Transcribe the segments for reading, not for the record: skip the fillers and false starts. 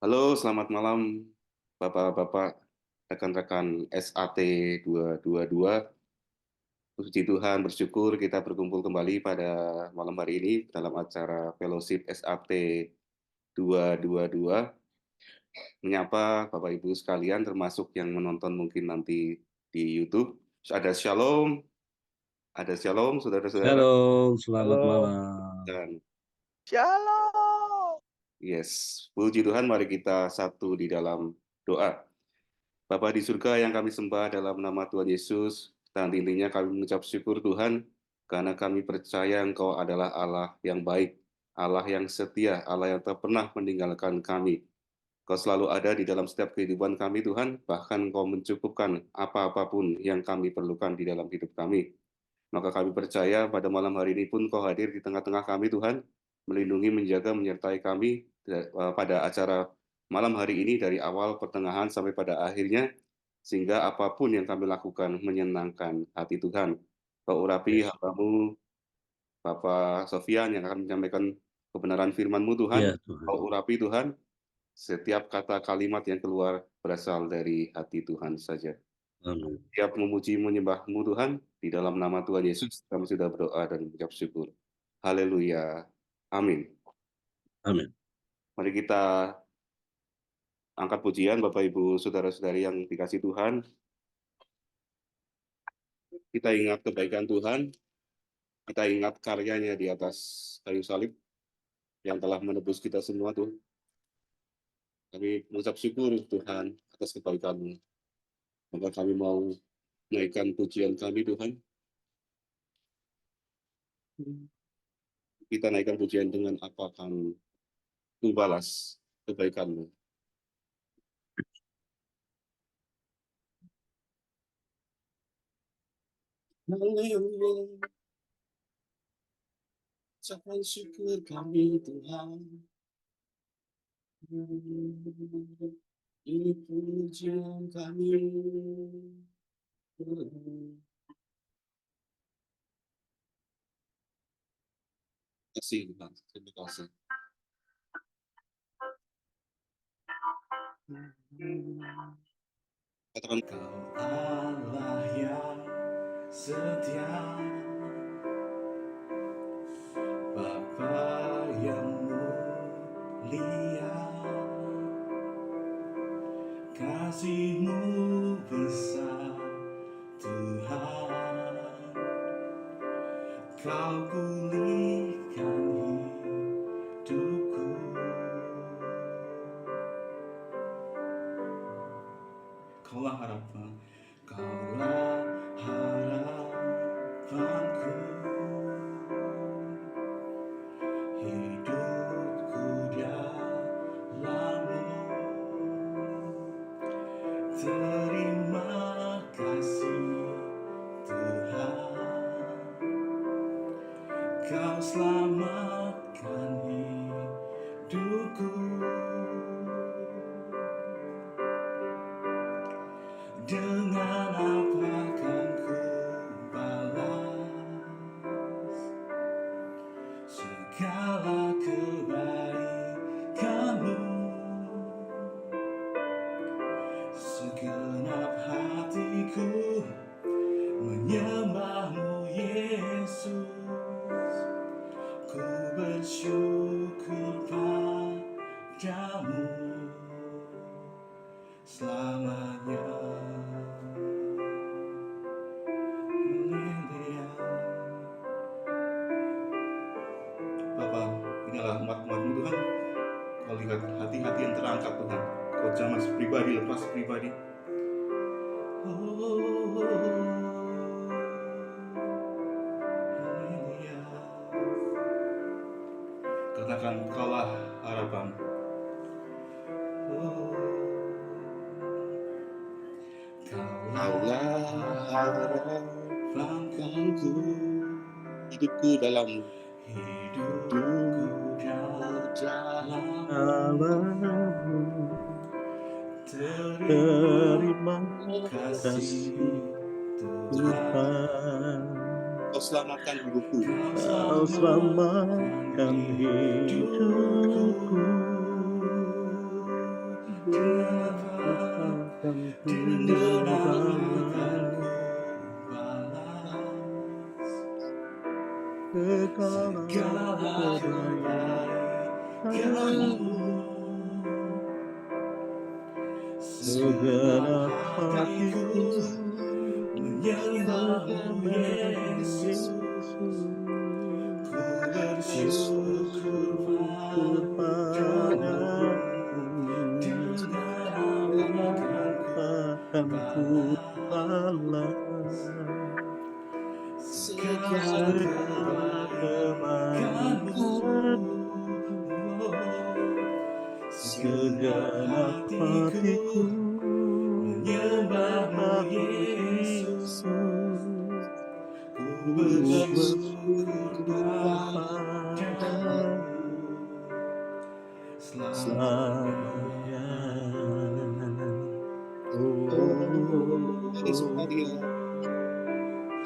Halo, selamat malam Bapak-bapak, rekan-rekan SAT 222. Puji Tuhan, bersyukur kita berkumpul kembali pada malam hari ini dalam acara Fellowship SAT 222. Menyapa Bapak Ibu sekalian, termasuk yang menonton mungkin nanti di YouTube. Ada shalom, saudara-saudara. Shalom, selamat Halo. malam. Dan Shalom. yes, puji Tuhan, mari kita satu di dalam doa. Bapa di surga yang kami sembah dalam nama Tuhan Yesus, dan intinya kami mengucap syukur Tuhan, karena kami percaya Engkau adalah Allah yang baik, Allah yang setia, Allah yang tak pernah meninggalkan kami. Kau selalu ada di dalam setiap kehidupan kami Tuhan, bahkan Engkau mencukupkan apa-apapun yang kami perlukan di dalam hidup kami. Maka kami percaya pada malam hari ini pun Kau hadir di tengah-tengah kami Tuhan, melindungi, menjaga, menyertai kami pada acara malam hari ini dari awal, pertengahan, sampai pada akhirnya, sehingga apapun yang kami lakukan menyenangkan hati Tuhan. Kau urapi Yes. hambamu, Bapak Sofian, yang akan menyampaikan kebenaran firman-Mu Tuhan. Ya Tuhan. Kau urapi Tuhan, setiap kata kalimat yang keluar berasal dari hati Tuhan saja. Amin. Setiap memuji menyembah-Mu Tuhan, di dalam nama Tuhan Yesus, kami sudah berdoa dan mengucap syukur. Haleluya. Amin. Amin. Mari kita angkat pujian Bapak Ibu Saudara-saudari yang dikasih Tuhan. Kita ingat kebaikan Tuhan, kita ingat karyanya di atas kayu salib yang telah menebus kita semua Tuhan. Kami mengucap syukur Tuhan atas kebaikan-Mu. Maka kami mau menaikkan pujian kami Tuhan. Kita naikkan pujian dengan apa akan membalas kebaikan-Mu. Haleluya. Ucapan syukur kami Tuhan. Ini pujian kami. Terima kasih Tuhan. Terima kasih. Katakan Kau Allah yang setia, Bapa yang mulia, kasih-Mu besar Tuhan. Kau pulihkan hidupku. Kaulah harapan, Kaulah harapanku. Hidupku dalam-Mu. Terima kasih Tuhan, Kau selamatkan hidupku. Dengan apa akan ku balas segala kebaikan-Mu? Segenap hatiku menyembah-Mu Yesus. Ku bersyukur padamu selamanya. Haleluya. Bapa, inilah umat-Mu Tuhan. Kau lihat hati-hati yang terangkat Tuhan. Kau jamah pribadi lepas pribadi. Haleluya. Katakan Kaulah harapan. Kaulah harapanku, hidupku dalam-Mu. Hidupku dalam-Mu. Alamu, Terima terima kasih kasih Tuhan. Tuhan. Kau selamatkan hidupku. Kau selamatkan hidupku. dengan apa akan ku balas segala kebaikanmu. Segenap hatiku menyembahmu Yesus, ku bersyukur padamu. Dengan apa akan ku balas segala kebaikanmu. Segenap hatiku menyembahmu Yesus, ku bersyukur padamu selamanya.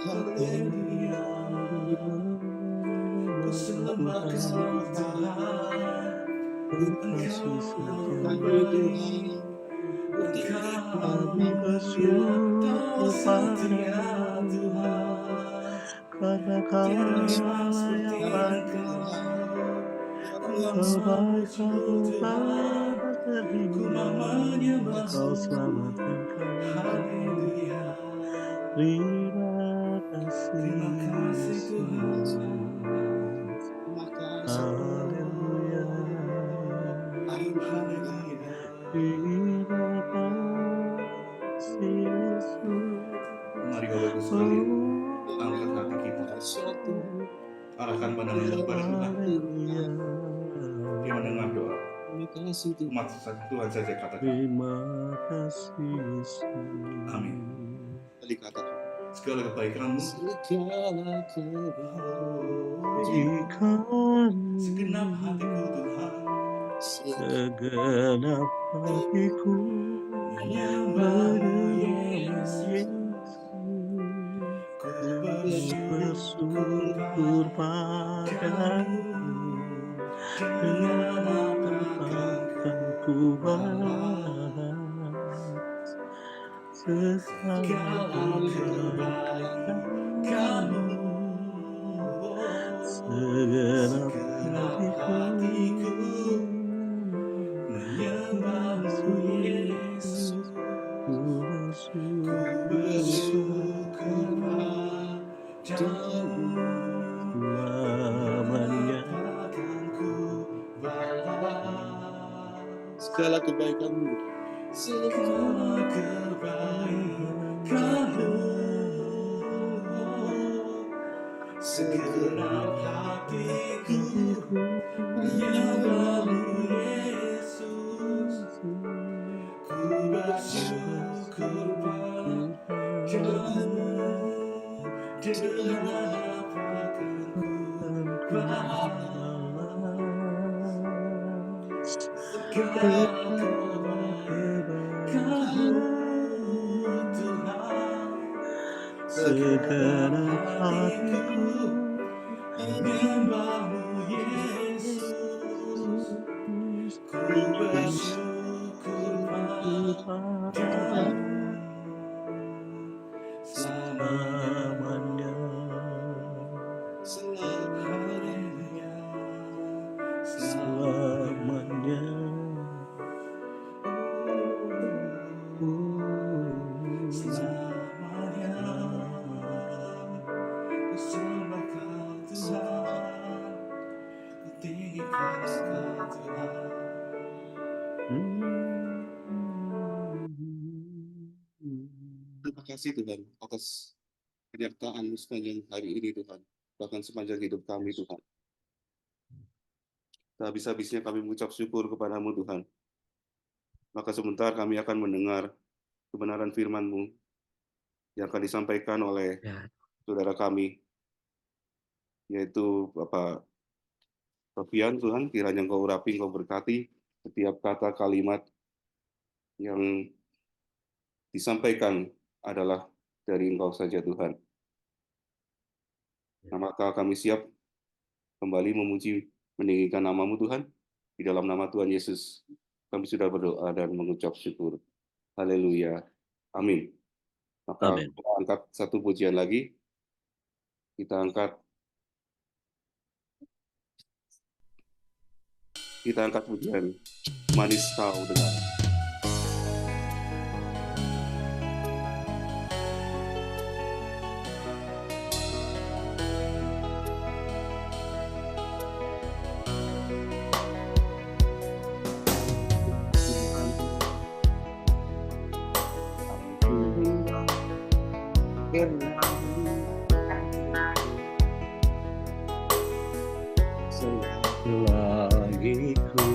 Haleluya, ku sembah Kau Tuhan, Engkau baik, Engkau mulia, Kau setia Tuhan, karena Kau seperti Engkau, ku bersyukur Tuhan, ku menyembah Kau selamatkan kami. Haleluya, Terima terima kasih Tuhan. Haleluya. Haleluya. Terima kasih Yesus. Mari Bapak Ibu sekalian, angkat hati kita, arahkan pandangan kepada Tuhan. Haleluya. Dia mendengar doa. Umat Tuhan saja katakan. Terima kasih Yesus. Amin. Tadi kata Segala kebaikanmu, segenap hatiku Tuhan, segenap hatiku menyembahmu Yesus, ku bersyukur padamu. Dengan apa akan ku balas segala kebaikanmu. segenap hatiku menyembahmu Yesus, ku bersyukur padamu. selamanya. Akan ku balas segala kebaikanmu. segala kebaikanmu. Segenap hatiku menyembahmu Yesus, ku bersyukur padamu. Dengan apa akan ku balas segala kebaikanmu Tuhan. Segenap hatiku menyembahmu Yesus, ku bersyukur padamu selamanya. Haleluya, selamanya. selamanya. Ku sembah Kau Tuhan, ku tinggikan Kau Tuhan. Terima kasih Tuhan atas penyertaan-Mu sepanjang hari ini Tuhan, bahkan sepanjang hidup kami Tuhan. Tak habis-habisnya kami mengucap syukur kepada-Mu Tuhan. Maka sebentar kami akan mendengar kebenaran firman-Mu yang akan disampaikan oleh saudara kami, yaitu Bapak Sofian Tuhan. Kiranya Engkau urapi, Engkau berkati setiap kata kalimat yang disampaikan adalah dari Engkau saja Tuhan. Nah, maka kami siap kembali memuji, meninggikan nama-Mu Tuhan, di dalam nama Tuhan Yesus kami sudah berdoa dan mengucap syukur. Haleluya. Amin. Maka Amin. kita angkat satu pujian lagi. Kita angkat pujian Manis Kau Dengar. Selagi ku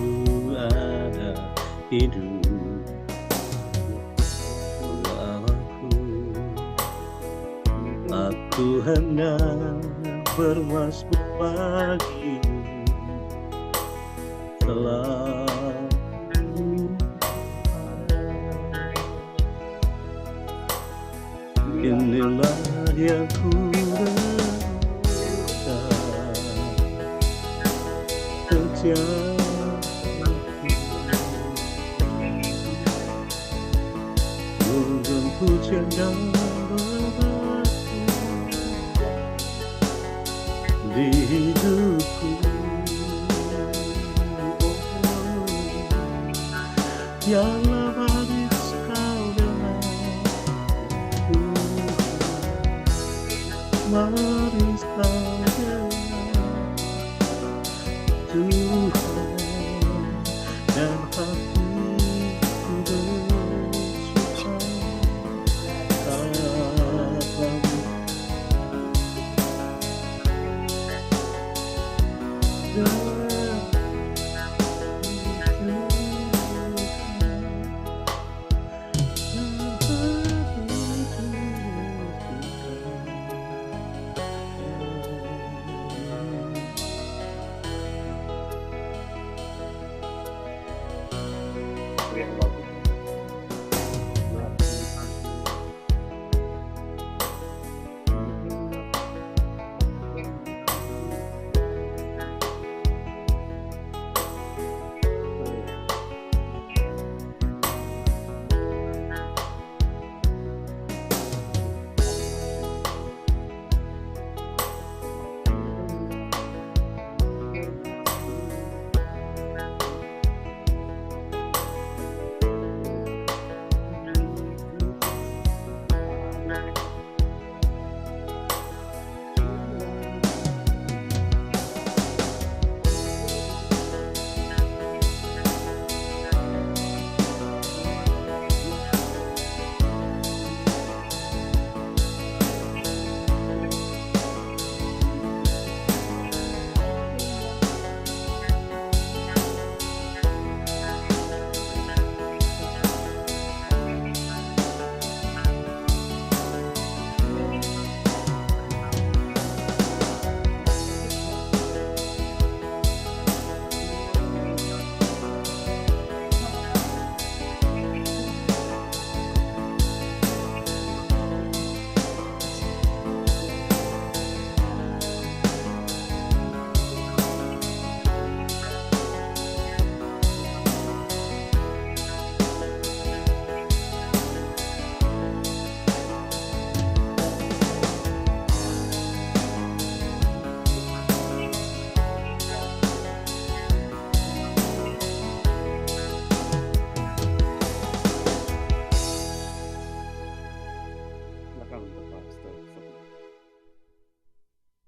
ada hidup, aku hendak bermasmur bagimu selalu. Inilah yang ku hujan dan berbatu di hidupku, biarlah manis kau dengar, manis kau dengar Tuhan, dan hatiku bersuka padamu.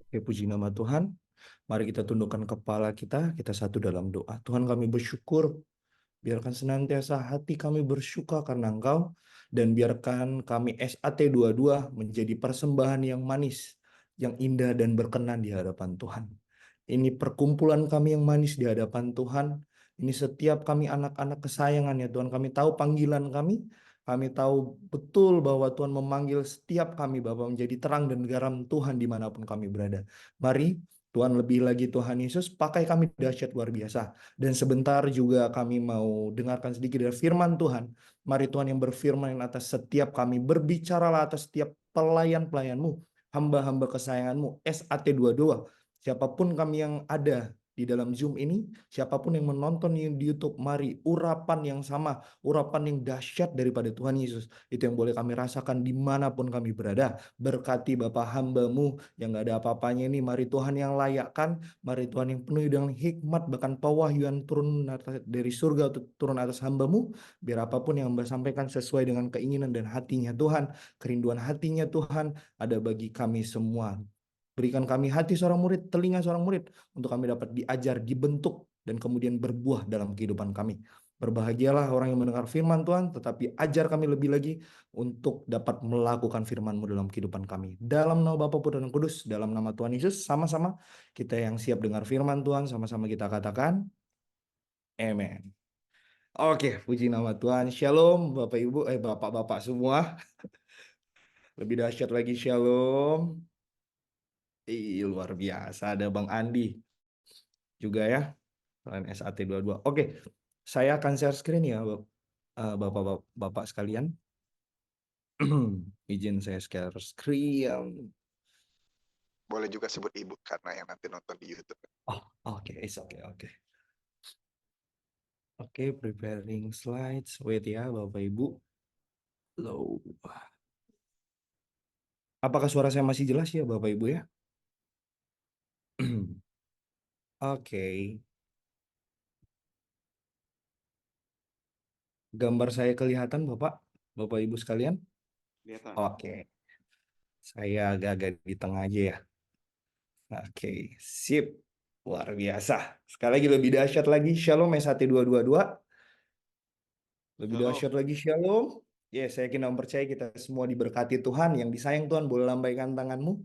Oke, puji nama Tuhan. Mari kita tundukkan kepala kita satu dalam doa. Tuhan, kami bersyukur, biarkan senantiasa hati kami bersyukur karena Engkau, dan biarkan kami SAT22 menjadi persembahan yang manis, yang indah dan berkenan di hadapan Tuhan. Ini perkumpulan kami yang manis di hadapan Tuhan. Ini setiap kami anak-anak kesayangan ya Tuhan. Kami tahu panggilan kami. Kami tahu betul bahwa Tuhan memanggil setiap kami Bapa menjadi terang dan garam Tuhan dimanapun kami berada. Mari Tuhan, lebih lagi Tuhan Yesus pakai kami dahsyat luar biasa. Dan sebentar juga kami mau dengarkan sedikit dari firman Tuhan. Mari Tuhan yang berfirman atas setiap kami. Berbicaralah atas setiap pelayan-pelayan-Mu, hamba-hamba kesayangan-Mu, SAT22. Siapapun kami yang ada di dalam Zoom ini, siapapun yang menonton di YouTube, mari urapan yang sama, urapan yang dahsyat daripada Tuhan Yesus, itu yang boleh kami rasakan dimanapun kami berada. Berkati Bapa hamba-Mu yang gak ada apa-apanya ini, mari Tuhan yang layakkan, mari Tuhan yang penuh dengan hikmat, bahkan pewahyuan turun dari surga untuk turun atas hamba-Mu, biar apapun yang Hamba sampaikan sesuai dengan keinginan dan hatinya Tuhan, kerinduan hatinya Tuhan, ada bagi kami semua. Berikan kami hati seorang murid, telinga seorang murid, untuk kami dapat diajar, dibentuk, dan kemudian berbuah dalam kehidupan kami. Berbahagialah orang yang mendengar firman Tuhan, tetapi ajar kami lebih lagi untuk dapat melakukan firman-Mu dalam kehidupan kami. Dalam nama Bapa, Putra, dan Kudus, dalam nama Tuhan Yesus, sama-sama kita yang siap dengar firman Tuhan, sama-sama kita katakan, Amen. Oke, puji nama Tuhan. Shalom, Bapak Ibu, Bapak-bapak semua. Lebih dahsyat lagi, shalom. Luar biasa, ada Bang Andi juga ya, selain SAT 22. Oke, saya akan share screen ya, Bapak-bapak sekalian. Izin saya share screen. Boleh juga sebut ibu karena yang nanti nonton di YouTube. Oh, oke, it's okay, oke. Oke, preparing slides. Wait ya, Bapak Ibu. Low. Apakah suara saya masih jelas ya, Bapak Ibu ya? Oke. Gambar saya kelihatan, Bapak Ibu sekalian? Kelihatan. Oke. Saya agak-agak di tengah aja ya. Oke, sip. Luar biasa. Sekali lagi lebih dahsyat lagi. Shalom S1222. Lebih Shalom. dahsyat lagi shalom. Yes, saya yakin dan percaya kita semua diberkati Tuhan. Yang disayang Tuhan, boleh lambaikan tanganmu.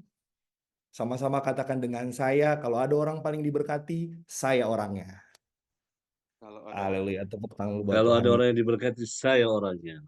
Sama-sama katakan dengan saya, kalau ada orang paling diberkati, saya orangnya. Kalau ada Haleluya, tepuk tangan buat Kalau Tuhan. ada orang yang diberkati, saya orangnya.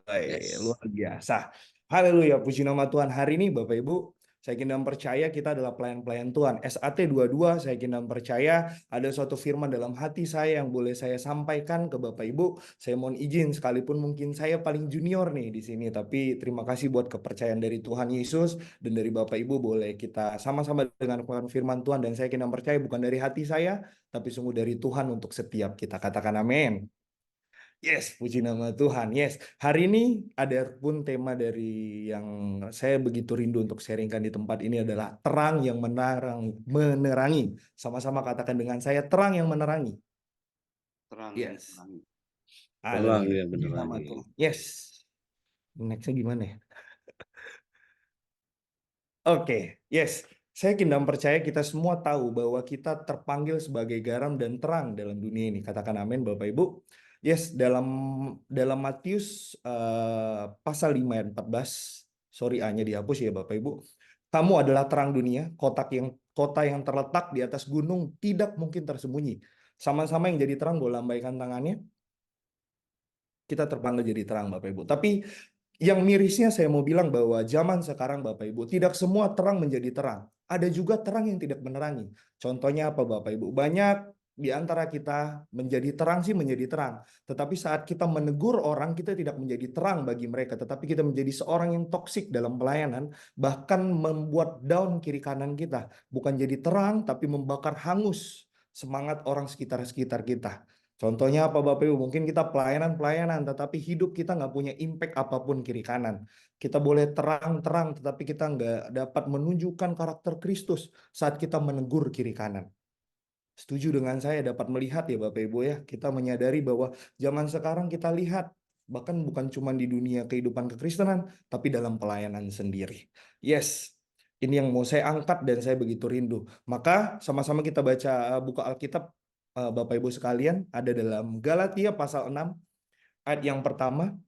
Yes. Luar biasa. Haleluya, puji nama Tuhan. Hari ini Bapak Ibu, saya yakin dan percaya kita adalah pelayan-pelayan Tuhan. SAT 22, saya yakin dan percaya ada suatu firman dalam hati saya yang boleh saya sampaikan ke Bapak Ibu. Saya mohon izin, sekalipun mungkin saya paling junior nih di sini, tapi terima kasih buat kepercayaan dari Tuhan Yesus dan dari Bapak Ibu, boleh kita sama-sama dengan firman Tuhan, dan saya yakin dan percaya bukan dari hati saya, tapi sungguh dari Tuhan untuk setiap kita. Katakan amin. Yes, puji nama Tuhan. Yes, hari ini ada pun tema dari yang saya begitu rindu untuk sharingkan di tempat ini adalah terang yang menerangi. Sama-sama katakan dengan saya, terang yang menerangi. terang. Yes. Terang Haleluya. yang Puji nama menerangi. Tuhan. Yes. Nextnya gimana ya? Oke, yes. Saya yakin dan percaya kita semua tahu bahwa kita terpanggil sebagai garam dan terang dalam dunia ini. Katakan amin, Bapak Ibu. Yes, dalam Matius pasal 5 ayat 14, sorry A-nya dihapus ya Bapak Ibu. Kamu adalah terang dunia, kota yang terletak di atas gunung tidak mungkin tersembunyi. Sama-sama yang jadi terang, boleh lambaikan tangannya. Kita terpanggil jadi terang Bapak Ibu. Tapi yang mirisnya saya mau bilang bahwa zaman sekarang Bapak Ibu, tidak semua terang menjadi terang. Ada juga terang yang tidak menerangi. Contohnya apa Bapak Ibu? Banyak di antara kita menjadi terang sih menjadi terang. Tetapi saat kita menegur orang, kita tidak menjadi terang bagi mereka. Tetapi kita menjadi seorang yang toksik dalam pelayanan. Bahkan membuat down kiri kanan kita. Bukan jadi terang, tapi membakar hangus semangat orang sekitar kita. Contohnya apa Bapak Ibu? Mungkin kita pelayanan, tetapi hidup kita nggak punya impact apapun kiri kanan. Kita boleh terang-terang, tetapi kita nggak dapat menunjukkan karakter Kristus saat kita menegur kiri kanan. Setuju dengan saya, dapat melihat ya Bapak Ibu ya, kita menyadari bahwa zaman sekarang kita lihat, bahkan bukan cuma di dunia kehidupan kekristenan, tapi dalam pelayanan sendiri. Yes, ini yang mau saya angkat dan saya begitu rindu. Maka sama-sama kita buka Alkitab, Bapak Ibu sekalian, ada dalam Galatia pasal 6 ayat yang pertama.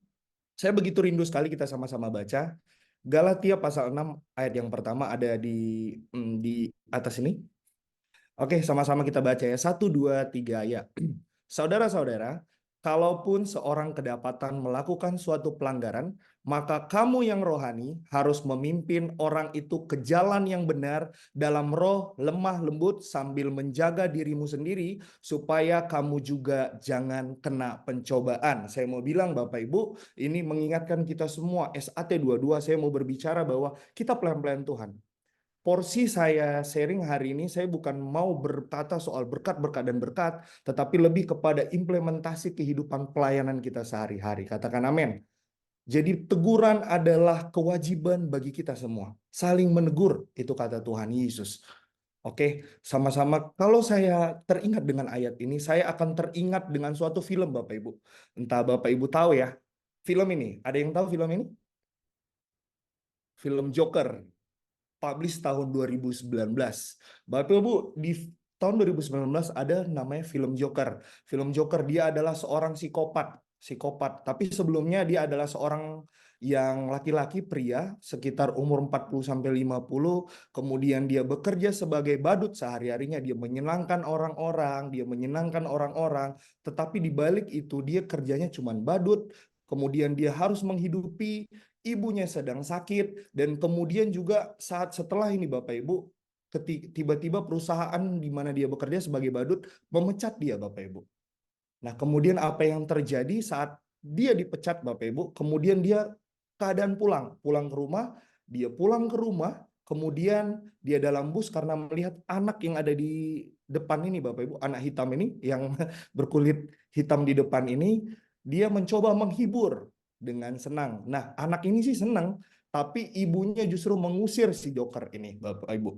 Saya begitu rindu sekali kita sama-sama baca. Galatia pasal 6 ayat yang pertama ada di atas ini. Oke, sama-sama kita baca ya. 1, 2, 3 ya. Saudara-saudara, kalaupun seorang kedapatan melakukan suatu pelanggaran, maka kamu yang rohani harus memimpin orang itu ke jalan yang benar dalam roh lemah lembut sambil menjaga dirimu sendiri supaya kamu juga jangan kena pencobaan. Saya mau bilang Bapak Ibu, ini mengingatkan kita semua SAT 22, saya mau berbicara bahwa kita pelan-pelan Tuhan. porsi saya sharing hari ini, saya bukan mau berkata soal berkat, dan berkat, tetapi lebih kepada implementasi kehidupan pelayanan kita sehari-hari. Katakan amin. Jadi teguran adalah kewajiban bagi kita semua. Saling menegur, itu kata Tuhan Yesus. Oke, sama-sama. Kalau saya teringat dengan ayat ini, saya akan teringat dengan suatu film, Bapak Ibu. Entah Bapak Ibu tahu ya, film ini. Ada yang tahu film ini? Film Joker. Publish tahun 2019. Bapak Ibu, di tahun 2019 ada namanya film Joker. Film Joker, dia adalah seorang psikopat. Tapi sebelumnya dia adalah seorang yang laki-laki pria sekitar umur 40 sampai 50, kemudian dia bekerja sebagai badut sehari-harinya, dia menyenangkan orang-orang, tetapi di balik itu dia kerjanya cuma badut, kemudian dia harus menghidupi ibunya sedang sakit, dan kemudian juga saat setelah ini Bapak Ibu, tiba-tiba perusahaan di mana dia bekerja sebagai badut memecat dia Bapak Ibu. Nah, kemudian apa yang terjadi saat dia dipecat Bapak Ibu, kemudian dia keadaan pulang ke rumah, kemudian dia dalam bus karena melihat anak yang ada di depan ini Bapak Ibu, anak hitam ini yang berkulit hitam di depan ini, dia mencoba menghibur dengan senang. Nah, anak ini sih senang, tapi ibunya justru mengusir si Joker ini, Bapak Ibu.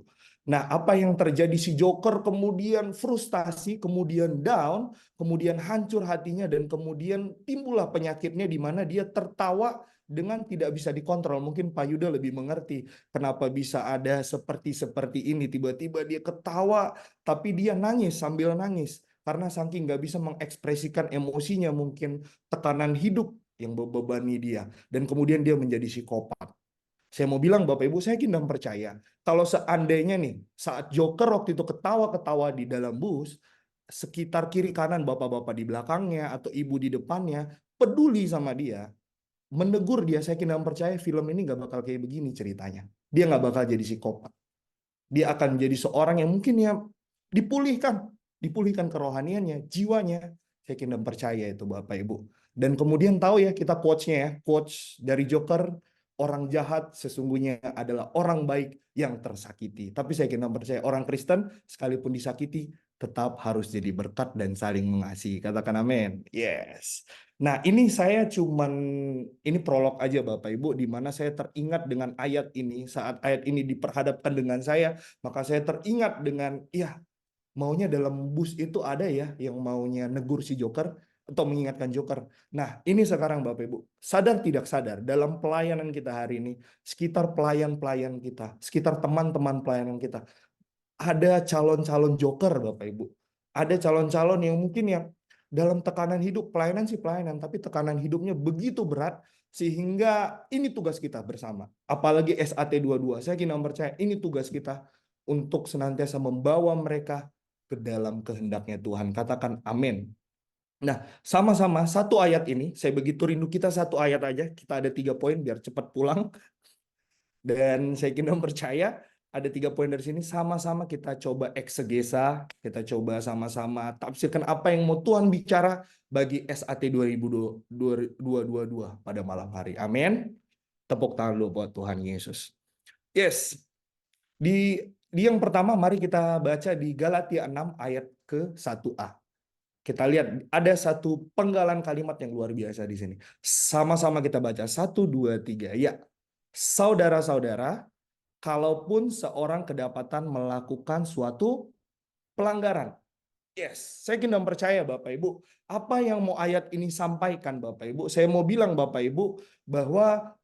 Nah, apa yang terjadi, si Joker kemudian frustasi, kemudian down, kemudian hancur hatinya, dan kemudian timbullah penyakitnya di mana dia tertawa dengan tidak bisa dikontrol. Mungkin Pak Yuda lebih mengerti kenapa bisa ada seperti ini. Tiba-tiba dia ketawa, tapi dia nangis sambil nangis. Karena saking nggak bisa mengekspresikan emosinya, mungkin tekanan hidup yang membebani dia, dan kemudian dia menjadi psikopat. Saya mau bilang Bapak Ibu, saya kingdom percaya kalau seandainya nih saat Joker waktu itu ketawa-ketawa di dalam bus, sekitar kiri kanan bapak-bapak di belakangnya atau ibu di depannya peduli sama dia, menegur dia, saya kingdom percaya film ini nggak bakal kayak begini ceritanya. Dia nggak bakal jadi psikopat. Dia akan jadi seorang yang mungkin ya dipulihkan kerohaniannya, jiwanya. Saya kingdom percaya itu Bapak Ibu. Dan kemudian tahu ya kita quotes-nya ya, quotes dari Joker, orang jahat sesungguhnya adalah orang baik yang tersakiti. Tapi saya kingdom percaya orang Kristen sekalipun disakiti tetap harus jadi berkat dan saling mengasihi. Katakan amin. Yes. Nah, ini ini prolog aja Bapak Ibu, di mana saya teringat dengan ayat ini. Saat ayat ini diperhadapkan dengan saya, maka saya teringat dengan, maunya dalam bus itu ada ya yang maunya negur si Joker atau mengingatkan Joker. Nah, ini sekarang Bapak Ibu, sadar tidak sadar dalam pelayanan kita hari ini, sekitar pelayan-pelayan kita, sekitar teman-teman pelayanan kita, ada calon-calon Joker Bapak Ibu. Ada calon-calon yang mungkin yang dalam tekanan hidup, pelayanan sih pelayanan, tapi tekanan hidupnya begitu berat, sehingga ini tugas kita bersama. Apalagi SAT 22, saya kira percaya ini tugas kita untuk senantiasa membawa mereka ke dalam kehendaknya Tuhan. Katakan amin. Nah, sama-sama satu ayat ini, saya begitu rindu kita satu ayat aja, kita ada 3 poin biar cepat pulang. Dan saya kira percaya ada 3 poin dari sini, sama-sama kita coba eksegesa, kita coba sama-sama tafsirkan apa yang mau Tuhan bicara bagi SAT 2022 pada malam hari. Amin. Tepuk tangan dulu buat Tuhan Yesus. Yes. Di yang pertama, mari kita baca di Galatia 6 ayat ke-1a. Kita lihat ada satu penggalan kalimat yang luar biasa di sini. Sama-sama kita baca 1, 2, 3. Ya, saudara-saudara, kalaupun seorang kedapatan melakukan suatu pelanggaran. Yes, saya kira percaya Bapak Ibu. Apa yang mau ayat ini sampaikan Bapak Ibu? Saya mau bilang Bapak Ibu bahwa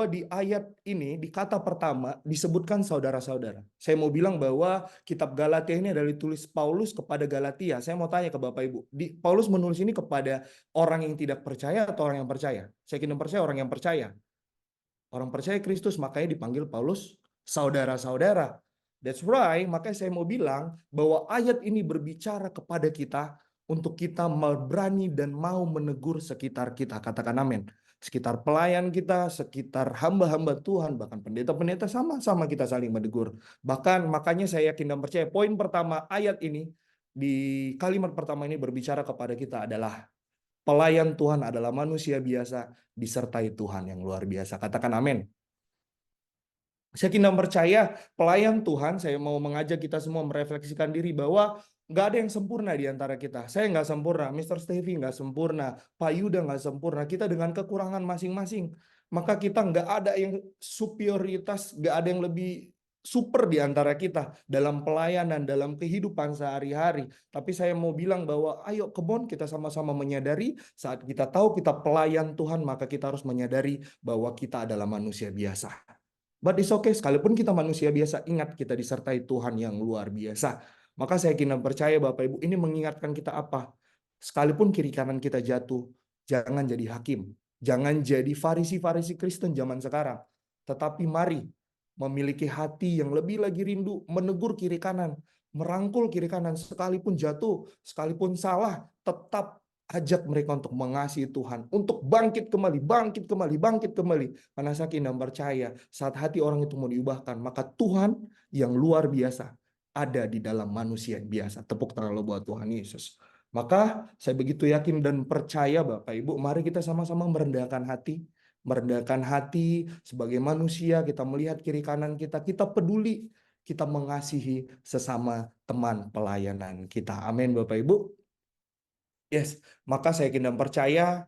di ayat ini, di kata pertama disebutkan saudara-saudara. Saya mau bilang bahwa kitab Galatia ini adalah ditulis Paulus kepada Galatia. Saya mau tanya ke Bapak Ibu, Paulus menulis ini kepada orang yang tidak percaya atau orang yang percaya? Saya kira percaya orang yang percaya. Orang percaya Kristus, makanya dipanggil Paulus saudara-saudara. That's right, makanya saya mau bilang bahwa ayat ini berbicara kepada kita untuk kita berani dan mau menegur sekitar kita. Katakan amin. Sekitar pelayan kita, sekitar hamba-hamba Tuhan, bahkan pendeta-pendeta, sama-sama kita saling menegur. Bahkan makanya saya yakin dan percaya poin pertama ayat ini, di kalimat pertama ini berbicara kepada kita adalah pelayan Tuhan adalah manusia biasa disertai Tuhan yang luar biasa. Katakan amin. Saya kingdom percaya pelayan Tuhan, saya mau mengajak kita semua merefleksikan diri bahwa nggak ada yang sempurna di antara kita. Saya nggak sempurna, Mr. Stevie nggak sempurna, Pak Yuda nggak sempurna. Kita dengan kekurangan masing-masing. Maka kita nggak ada yang superioritas, nggak ada yang lebih super di antara kita dalam pelayanan, dalam kehidupan sehari-hari. Tapi saya mau bilang bahwa ayo kebon kita sama-sama menyadari saat kita tahu kita pelayan Tuhan, maka kita harus menyadari bahwa kita adalah manusia biasa. But it's okay, sekalipun kita manusia biasa, ingat kita disertai Tuhan yang luar biasa. Maka saya kini percaya Bapak Ibu, ini mengingatkan kita apa? Sekalipun kiri kanan kita jatuh, jangan jadi hakim. Jangan jadi farisi-farisi Kristen zaman sekarang. Tetapi mari memiliki hati yang lebih lagi rindu, menegur kiri kanan, merangkul kiri kanan, sekalipun jatuh, sekalipun salah, tetap ajak mereka untuk mengasihi Tuhan, untuk bangkit kembali, bangkit kembali, bangkit kembali. Karena saya kini percaya saat hati orang itu mau diubahkan, maka Tuhan yang luar biasa ada di dalam manusia yang biasa. Tepuk tangan lo buat Tuhan Yesus. Maka saya begitu yakin dan percaya Bapak Ibu, mari kita sama-sama merendahkan hati. Merendahkan hati sebagai manusia, kita melihat kiri kanan kita peduli, kita mengasihi sesama teman pelayanan kita. Amin Bapak Ibu. Yes, maka saya kingdom percaya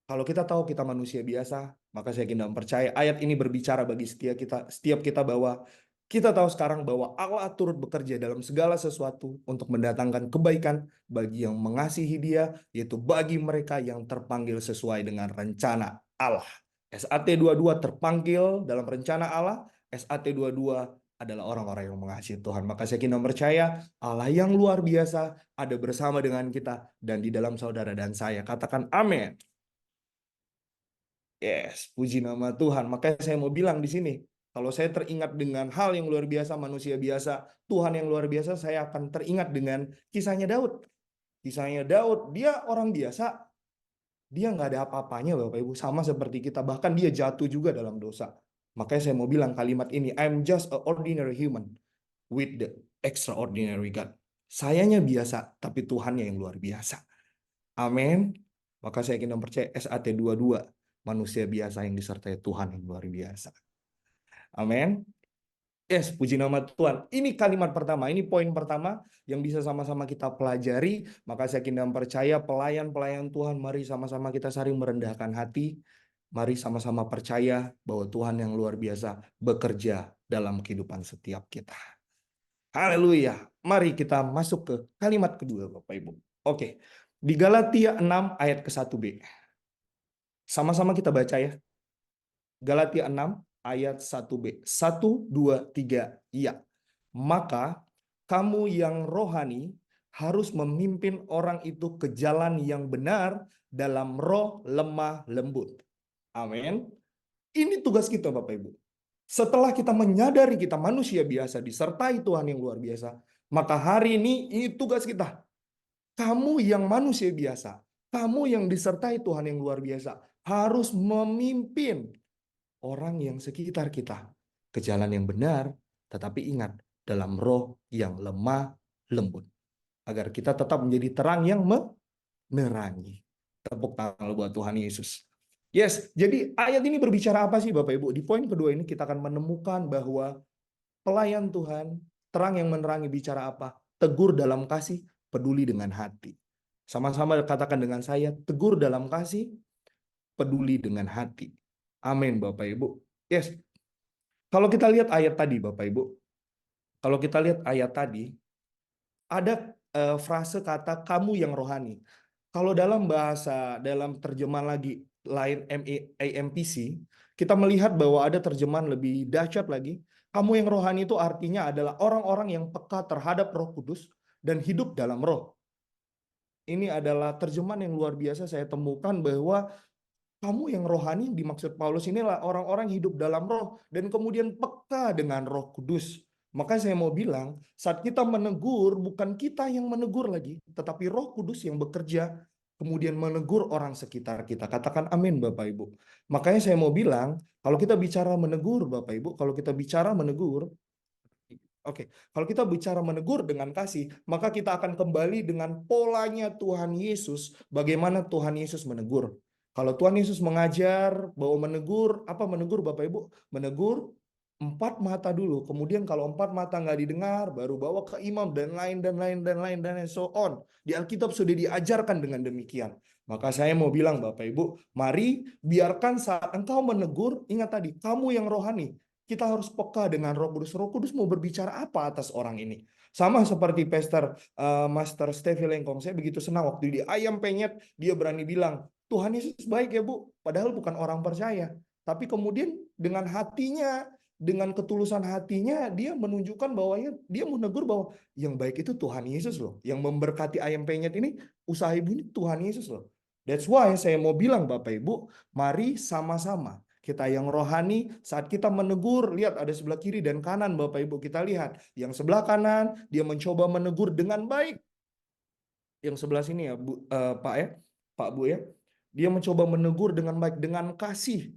kalau kita tahu kita manusia biasa, maka saya kingdom percaya ayat ini berbicara bagi setiap kita bahwa kita tahu sekarang bahwa Allah turut bekerja dalam segala sesuatu untuk mendatangkan kebaikan bagi yang mengasihi Dia, yaitu bagi mereka yang terpanggil sesuai dengan rencana Allah. SAT 22 terpanggil dalam rencana Allah, SAT 22 adalah orang-orang yang mengasihi Tuhan. Maka saya kini percaya Allah yang luar biasa ada bersama dengan kita dan di dalam saudara dan saya. Katakan amin. Yes, puji nama Tuhan. Makanya saya mau bilang di sini, kalau saya teringat dengan hal yang luar biasa, manusia biasa, Tuhan yang luar biasa, saya akan teringat dengan kisahnya Daud. Kisahnya Daud, dia orang biasa, dia nggak ada apa-apanya Bapak Ibu, sama seperti kita. Bahkan dia jatuh juga dalam dosa. Makanya saya mau bilang kalimat ini, I'm just an ordinary human with the extraordinary God. Sayanya biasa, tapi Tuhannya yang luar biasa. Amin. Maka saya ingin percaya SAT 22, manusia biasa yang disertai Tuhan yang luar biasa. Amin. Yes, puji nama Tuhan. Ini kalimat pertama, ini poin pertama yang bisa sama-sama kita pelajari. Maka saya ingin percaya pelayan-pelayan Tuhan, mari sama-sama kita saling merendahkan hati. Mari sama-sama percaya bahwa Tuhan yang luar biasa bekerja dalam kehidupan setiap kita. Haleluya. Mari kita masuk ke kalimat kedua Bapak Ibu. Oke. Di Galatia 6 ayat ke-1b. Sama-sama kita baca ya. Galatia 6 ayat 1b. 1, 2, 3. Iya. Maka kamu yang rohani harus memimpin orang itu ke jalan yang benar dalam roh lemah lembut. Amin. Ini tugas kita Bapak Ibu. Setelah kita menyadari kita manusia biasa disertai Tuhan yang luar biasa, maka hari ini tugas kita. Kamu yang manusia biasa, kamu yang disertai Tuhan yang luar biasa, harus memimpin orang yang sekitar kita ke jalan yang benar, tetapi ingat dalam roh yang lemah lembut. Agar kita tetap menjadi terang yang menerangi. Tepuk tangan buat Tuhan Yesus. Yes, jadi ayat ini berbicara apa sih Bapak Ibu? Di poin kedua ini kita akan menemukan bahwa pelayan Tuhan, terang yang menerangi bicara apa? Tegur dalam kasih, peduli dengan hati. Sama-sama katakan dengan saya, tegur dalam kasih, peduli dengan hati. Amin Bapak Ibu. Yes, kalau kita lihat ayat tadi Bapak Ibu, kalau kita lihat ayat tadi, ada frase kata kamu yang rohani. Kalau dalam bahasa, dalam terjemahan lagi lain AMPC, kita melihat bahwa ada terjemahan lebih dahsyat lagi. Kamu yang rohani itu artinya adalah orang-orang yang peka terhadap Roh Kudus dan hidup dalam roh. Ini adalah terjemahan yang luar biasa saya temukan bahwa kamu yang rohani dimaksud Paulus inilah orang-orang hidup dalam roh dan kemudian peka dengan Roh Kudus. Maka saya mau bilang, saat kita menegur, bukan kita yang menegur lagi, tetapi Roh Kudus yang bekerja, kemudian menegur orang sekitar kita. Katakan amin Bapak Ibu. Makanya saya mau bilang, kalau kita bicara menegur Bapak Ibu, kalau kita bicara menegur, kalau kita bicara menegur dengan kasih, maka kita akan kembali dengan polanya Tuhan Yesus, bagaimana Tuhan Yesus menegur. Kalau Tuhan Yesus mengajar bahwa menegur, apa menegur Bapak Ibu? Menegur 4 mata dulu. Kemudian kalau 4 mata nggak didengar, baru bawa ke imam dan lain dan lain dan lain dan lain, so on. Di Alkitab sudah diajarkan dengan demikian. Maka saya mau bilang Bapak Ibu, mari biarkan saat engkau menegur, ingat tadi, kamu yang rohani. Kita harus peka dengan Roh Kudus. Roh Kudus mau berbicara apa atas orang ini? Sama seperti Master Stevie Lengkong. Saya begitu senang waktu di Ayam Penyet, dia berani bilang, Tuhan Yesus baik ya Bu. Padahal bukan orang percaya. Tapi kemudian dengan hatinya, dengan ketulusan hatinya, dia menunjukkan bahwa dia menegur bahwa yang baik itu Tuhan Yesus loh. Yang memberkati Ayam Penyet ini, usaha ibu ini Tuhan Yesus loh. That's why saya mau bilang Bapak Ibu, mari sama-sama kita yang rohani, saat kita menegur, lihat ada sebelah kiri dan kanan Bapak Ibu, kita lihat. Yang sebelah kanan, dia mencoba menegur dengan baik. Yang sebelah sini ya, Pak ya, Pak Bu ya. Dia mencoba menegur dengan baik, dengan kasih.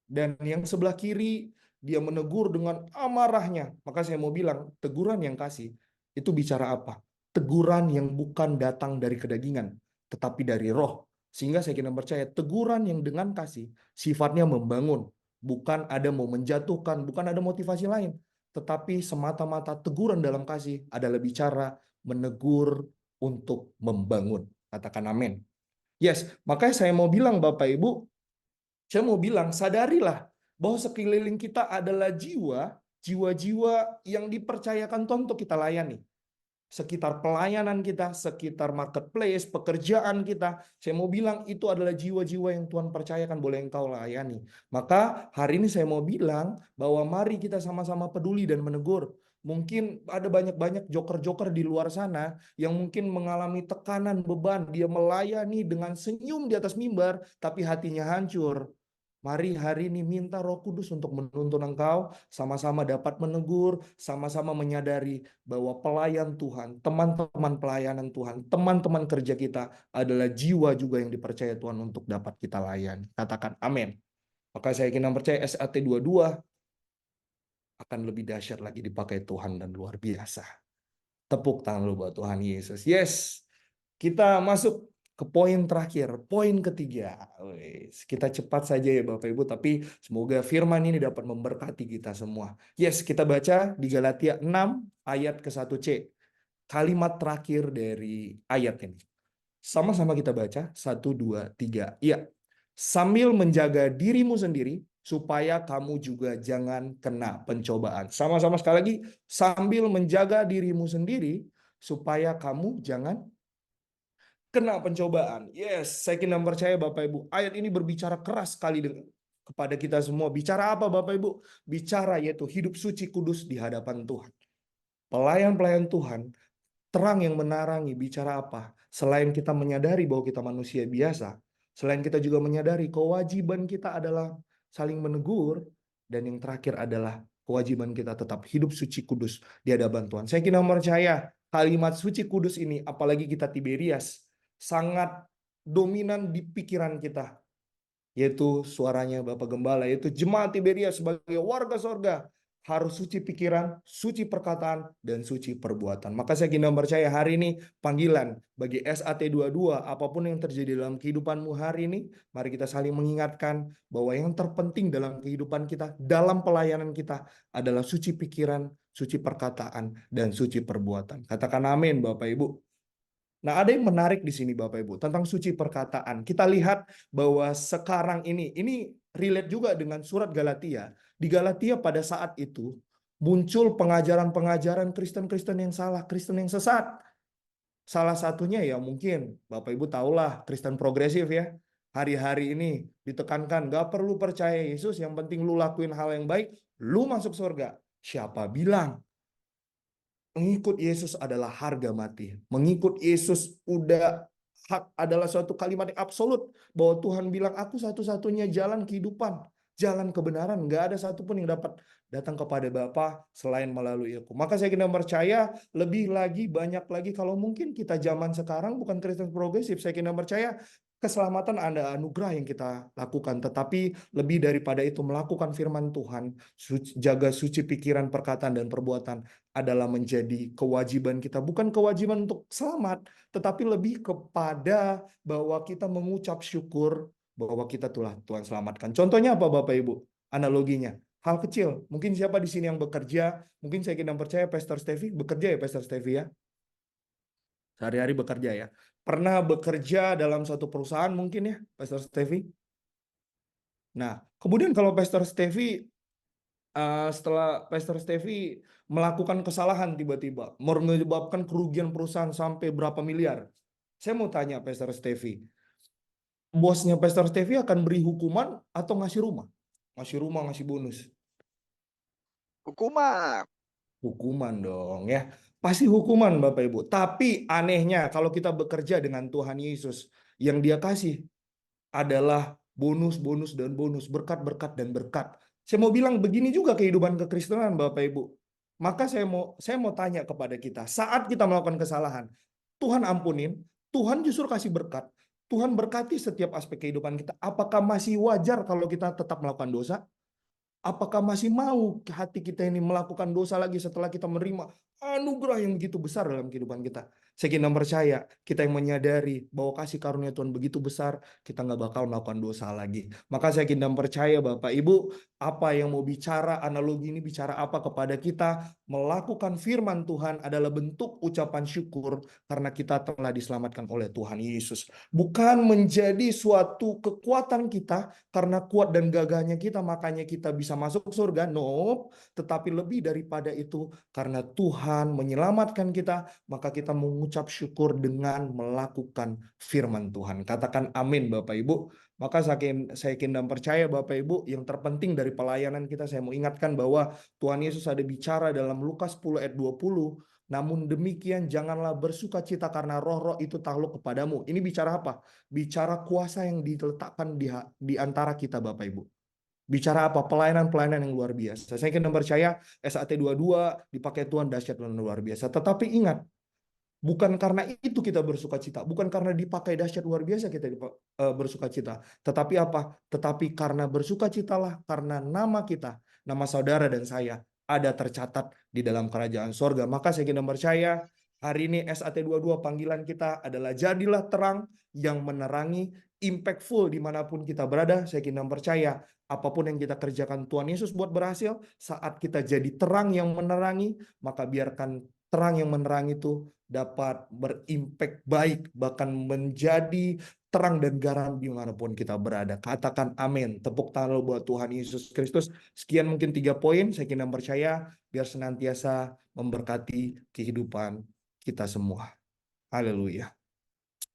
Dan yang sebelah kiri, dia menegur dengan amarahnya. Maka saya mau bilang, teguran yang kasih, itu bicara apa? Teguran yang bukan datang dari kedagingan, tetapi dari roh. Sehingga saya kira percaya teguran yang dengan kasih sifatnya membangun, bukan ada mau menjatuhkan, bukan ada motivasi lain, tetapi semata-mata teguran dalam kasih adalah bicara menegur untuk membangun. Katakan amin. Yes, makanya saya mau bilang Bapak Ibu, saya mau bilang sadarilah bahwa sekeliling kita adalah jiwa-jiwa yang dipercayakan Tuhan untuk kita layani. Sekitar pelayanan kita, sekitar marketplace, pekerjaan kita. Saya mau bilang itu adalah jiwa-jiwa yang Tuhan percayakan boleh engkau layani. Maka hari ini saya mau bilang bahwa mari kita sama-sama peduli dan menegur. Mungkin ada banyak-banyak joker-joker di luar sana yang mungkin mengalami tekanan, beban. Dia melayani dengan senyum di atas mimbar, tapi hatinya hancur. Mari hari ini minta Roh Kudus untuk menuntun engkau, sama-sama dapat menegur, sama-sama menyadari bahwa pelayan Tuhan, teman-teman pelayanan Tuhan, teman-teman kerja kita adalah jiwa juga yang dipercaya Tuhan untuk dapat kita layani. Katakan amin. Maka saya ingin percaya SAT 22 akan lebih dahsyat lagi dipakai Tuhan dan luar biasa. Tepuk tangan lu buat Tuhan Yesus. Yes, kita masuk ke poin terakhir, poin ketiga. Kita cepat saja ya Bapak Ibu, tapi semoga firman ini dapat memberkati kita semua. Yes, kita baca di Galatia 6 ayat ke-1C. Kalimat terakhir dari ayat ini. Sama-sama kita baca, 1, 2, 3. Iya. Sambil menjaga dirimu sendiri, supaya kamu juga jangan kena pencobaan. Sama-sama sekali lagi, sambil menjaga dirimu sendiri, supaya kamu jangan kena pencobaan. Yes, saya kira percaya Bapak Ibu. Ayat ini berbicara keras sekali kepada kita semua. Bicara apa Bapak Ibu? Bicara yaitu hidup suci kudus di hadapan Tuhan. Pelayan-pelayan Tuhan, terang yang menarangi, bicara apa? Selain kita menyadari bahwa kita manusia biasa, selain kita juga menyadari kewajiban kita adalah saling menegur, dan yang terakhir adalah kewajiban kita tetap hidup suci kudus di hadapan Tuhan. Saya kira percaya kalimat suci kudus ini, apalagi kita Tiberias, sangat dominan di pikiran kita, yaitu suaranya Bapak Gembala, yaitu jemaat Tiberias sebagai warga sorga harus suci pikiran, suci perkataan, dan suci perbuatan. Maka saya kira percaya hari ini panggilan bagi SAT 22, apapun yang terjadi dalam kehidupanmu hari ini, mari kita saling mengingatkan bahwa yang terpenting dalam kehidupan kita, dalam pelayanan kita adalah suci pikiran, suci perkataan, dan suci perbuatan. Katakan amin Bapak Ibu. Nah, ada yang menarik di sini Bapak Ibu tentang suci perkataan. Kita lihat bahwa sekarang ini relate juga dengan surat Galatia. Di Galatia pada saat itu muncul pengajaran-pengajaran Kristen-Kristen yang salah, Kristen yang sesat. Salah satunya ya mungkin Bapak Ibu tahulah Kristen progresif ya. Hari-hari ini ditekankan gak perlu percaya Yesus, yang penting lu lakuin hal yang baik, lu masuk surga. Siapa bilang mengikut Yesus adalah harga mati. Mengikut Yesus adalah suatu kalimat yang absolut. Bahwa Tuhan bilang, aku satu-satunya jalan kehidupan. Jalan kebenaran. Nggak ada satupun yang dapat datang kepada Bapa selain melalui aku. Maka saya kira percaya lebih lagi, banyak lagi. Kalau mungkin kita zaman sekarang bukan Kristen progresif. Saya kira percaya keselamatan ada anugerah yang kita lakukan, tetapi lebih daripada itu melakukan firman Tuhan, jaga suci pikiran, perkataan, dan perbuatan adalah menjadi kewajiban kita. Bukan kewajiban untuk selamat, tetapi lebih kepada bahwa kita mengucap syukur bahwa kita telah Tuhan selamatkan. Contohnya apa Bapak Ibu? Analoginya, Hal kecil. Mungkin siapa di sini yang bekerja, mungkin saya kira percaya Pastor Stevie bekerja ya Pastor Stevie ya. Sehari-hari bekerja ya. Pernah bekerja dalam satu perusahaan mungkin ya Pastor Stevie. Nah, kemudian kalau Pastor Stevie setelah Pastor Stevie melakukan kesalahan tiba-tiba, menyebabkan kerugian perusahaan sampai berapa miliar. Saya mau tanya Pastor Stevie, bosnya Pastor Stevie akan beri hukuman atau ngasih rumah? Ngasih rumah, ngasih bonus. Hukuman. Hukuman dong ya. Pasti hukuman Bapak Ibu. Tapi anehnya kalau kita bekerja dengan Tuhan Yesus, yang Dia kasih adalah bonus, dan bonus, berkat dan berkat. Saya mau bilang begini juga kehidupan kekristenan Bapak Ibu. Maka saya mau tanya kepada kita, saat kita melakukan kesalahan, Tuhan ampunin, Tuhan justru kasih berkat, Tuhan berkati setiap aspek kehidupan kita. Apakah masih wajar kalau kita tetap melakukan dosa? Apakah masih mau hati kita ini melakukan dosa lagi setelah kita menerima anugerah yang begitu besar dalam kehidupan kita? Saya kira percaya, kita yang menyadari bahwa kasih karunia Tuhan begitu besar, kita nggak bakal melakukan dosa lagi. Maka saya kira percaya Bapak Ibu, apa yang mau bicara, analogi ini bicara apa kepada kita, melakukan firman Tuhan adalah bentuk ucapan syukur karena kita telah diselamatkan oleh Tuhan Yesus. Bukan menjadi suatu kekuatan kita, karena kuat dan gagahnya kita, makanya kita bisa masuk surga. No, tetapi lebih daripada itu, karena Tuhan menyelamatkan kita, maka kita mengucap syukur dengan melakukan firman Tuhan. Katakan amin Bapak Ibu. Maka saya yakin dan percaya Bapak Ibu, yang terpenting dari pelayanan kita, saya mau ingatkan bahwa Tuhan Yesus ada bicara dalam Lukas 10 ayat 20, namun demikian janganlah bersukacita karena roh-roh itu takluk kepadamu. Ini bicara apa? Bicara kuasa yang diletakkan di antara kita Bapak Ibu. Bicara apa? Pelayanan-pelayanan yang luar biasa. Saya yakin dan percaya SAT 22 dipakai Tuhan dahsyat dan luar biasa. Tetapi ingat, bukan karena itu kita bersukacita, bukan karena dipakai dahsyat luar biasa kita bersukacita, tetapi apa? Tetapi karena bersukacitalah karena nama kita, nama saudara dan saya ada tercatat di dalam kerajaan sorga. Maka saya kira percaya hari ini SAT 22 panggilan kita adalah jadilah terang yang menerangi, impactful dimanapun kita berada. Saya kira percaya apapun yang kita kerjakan Tuhan Yesus buat berhasil. Saat kita jadi terang yang menerangi, maka biarkan terang yang menerangi itu dapat berimpact baik, bahkan menjadi terang dan garam dimanapun kita berada. Katakan amin. Tepuk tangan buat Tuhan Yesus Kristus. Sekian mungkin 3 poin, saya kira percaya biar senantiasa memberkati kehidupan kita semua. Haleluya.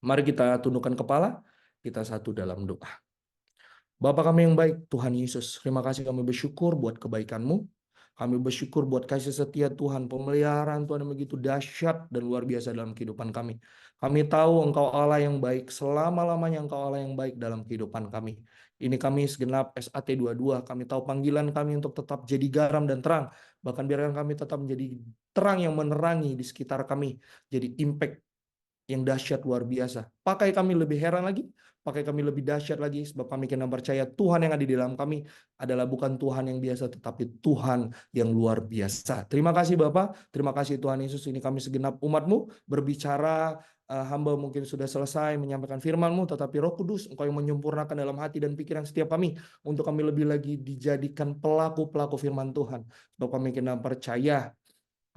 Mari kita tundukkan kepala, kita satu dalam doa. Bapa kami yang baik, Tuhan Yesus, terima kasih kami bersyukur buat kebaikan-Mu. Kami bersyukur buat kasih setia Tuhan, pemeliharaan Tuhan yang begitu dahsyat dan luar biasa dalam kehidupan kami. Kami tahu Engkau Allah yang baik, selama-lamanya Engkau Allah yang baik dalam kehidupan kami. Ini kami segenap SAT 22, kami tahu panggilan kami untuk tetap jadi garam dan terang. Bahkan biarkan kami tetap menjadi terang yang menerangi di sekitar kami. Jadi impact yang dahsyat luar biasa. Pakai kami lebih heran lagi, pakai kami lebih dahsyat lagi, sebab kami kena percaya Tuhan yang ada di dalam kami adalah bukan Tuhan yang biasa, tetapi Tuhan yang luar biasa. Terima kasih Bapak, terima kasih Tuhan Yesus. Ini kami segenap umat-Mu berbicara, hamba mungkin sudah selesai menyampaikan firman-Mu, tetapi Roh Kudus Engkau yang menyempurnakan dalam hati dan pikiran setiap kami, untuk kami lebih lagi dijadikan pelaku-pelaku firman Tuhan. Sebab kami kena percaya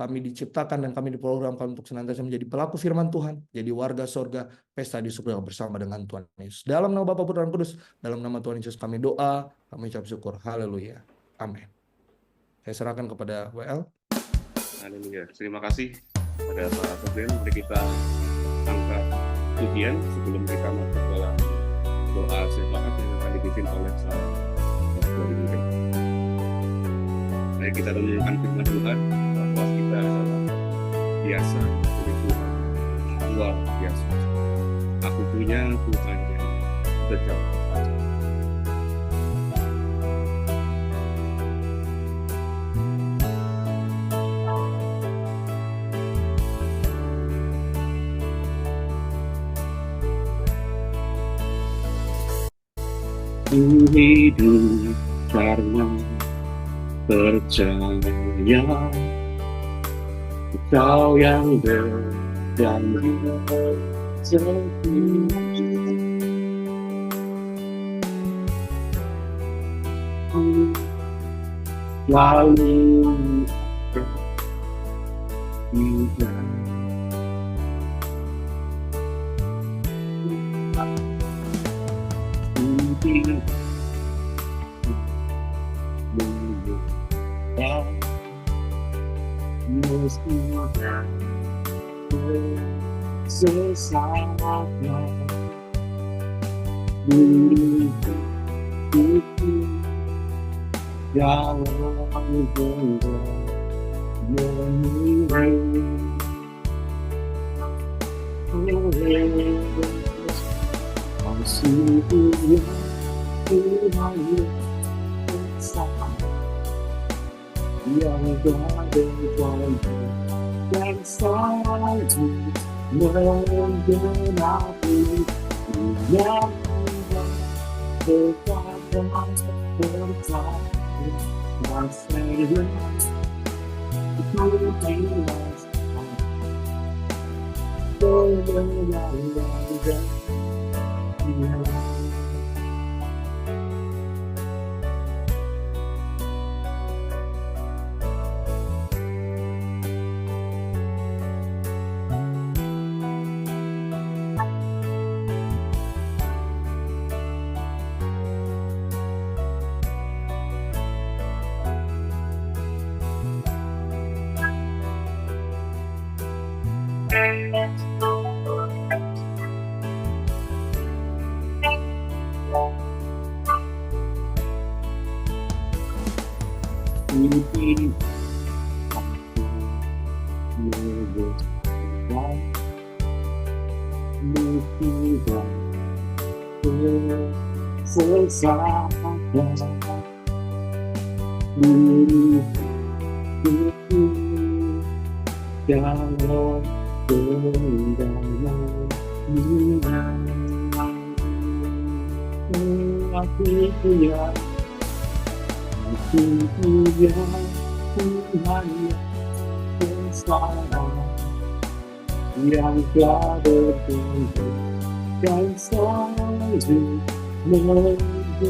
kami diciptakan dan kami diprogramkan untuk senantiasa menjadi pelaku firman Tuhan, jadi warga sorga, pesta di surga bersama dengan Tuhan Yesus. Dalam nama Bapa, Putra, dan Kudus, dalam nama Tuhan Yesus kami doa, kami ucap syukur. Haleluya. Amin. Saya serahkan kepada WL. Haleluya. Terima kasih pada Pak Sofian. Mari kita angkat pujian sebelum kita masuk dalam doa syafaat yang akan dipimpin oleh sahabat Tuhan. Mari kita renungkan firman Tuhan bahwa kita adalah biasa dari Tuhan, luar biasa. Aku punya Tuhan yang tetap. Hidup karena percaya Kau yang berjanji setia. Lalu juga mungkin berubah meski sesatnya diriku itu jangan berubah masih punya Tuhan yang berjanji dan selalu menggenapi yang kepada percaya masa Mungkin aku menyebutkan musibah sesatnya diriku jangan kehilangan aku punya Tuhan yang salah yang telah berjanji dan selalu menggenapi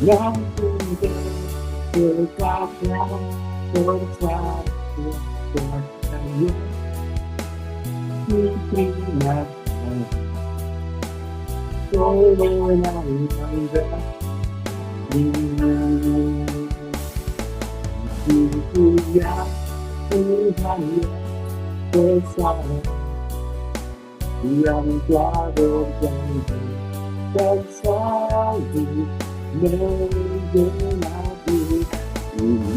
yang sudah berkata percaya diperingatkan kemenangan Punya Tuhan yang besar yang telah berjanji dan selalu menggenapi